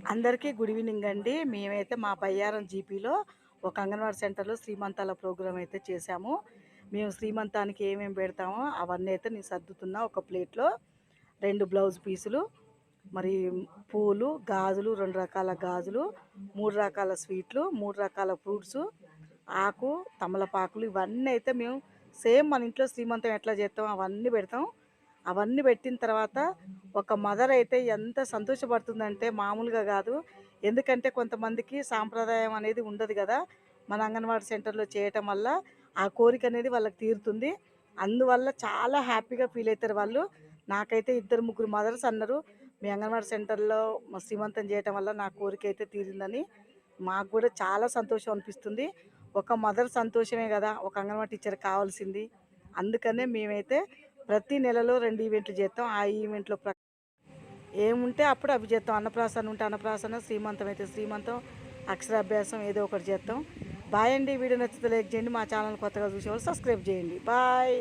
అందరికీ good evening అండి. మేమైతే మా బయ్యారం జీపీలో ఒక అంగన్వాడీ సెంటర్‌లో శ్రీమంతాల ప్రోగ్రామ్ అయితే చేశాము. మేము శ్రీమంతానికి ఏమేమి పెడతామో అవన్నీ అయితే నేను సర్దుతున్నా. ఒక ప్లేట్‌లో 2 బ్లౌజ్ పీసులు, మరి పూలు, గాజులు, 2 రకాల గాజులు, 3 రకాల స్వీట్లు, 3 రకాల ఫ్రూట్సు, ఆకు, తమలపాకులు ఇవన్నీ అయితే మేము సేమ్ మన ఇంట్లో శ్రీమంతం ఎట్లా చేస్తామో అవన్నీ పెడతాం. అవన్నీ పెట్టిన తర్వాత ఒక మదర్ అయితే ఎంత సంతోషపడుతుందంటే మామూలుగా కాదు. ఎందుకంటే కొంతమందికి సాంప్రదాయం అనేది ఉండదు కదా! మన అంగన్వాడీ సెంటర్‌లో చేయటం వల్ల ఆ కోరిక అనేది వాళ్ళకి తీరుతుంది. అందువల్ల చాలా హ్యాపీగా ఫీల్ అవుతారు వాళ్ళు. నాకైతే ఇద్దరు, ముగ్గురు మదర్స్ అన్నారు, "మీ అంగన్వాడీ సెంటర్‌లో శ్రీమంతం చేయటం వల్ల నా కోరిక అయితే తీరిందని." మాకు కూడా చాలా సంతోషం అనిపిస్తుంది. ఒక మదర్ సంతోషమే కదా ఒక అంగన్వాడీ టీచర్ కావాల్సింది. అందుకనే మేమైతే ప్రతి నెలలో 2 ఈవెంట్లు చేస్తాం. ఆ ఈవెంట్‌లో ఏముంటే అప్పుడు అవి చేస్తాం. అన్నప్రాసన ఉంటే అన్నప్రాసన, శ్రీమంతం అయితే శ్రీమంతం, అక్షరాభ్యాసం ఏదో ఒకటి చేస్తాం. బాయ్ అండి. వీడియో నచ్చితే లైక్ చేయండి. మా ఛానల్ కొత్తగా చూసేవాళ్ళు సబ్స్క్రైబ్ చేయండి. బాయ్.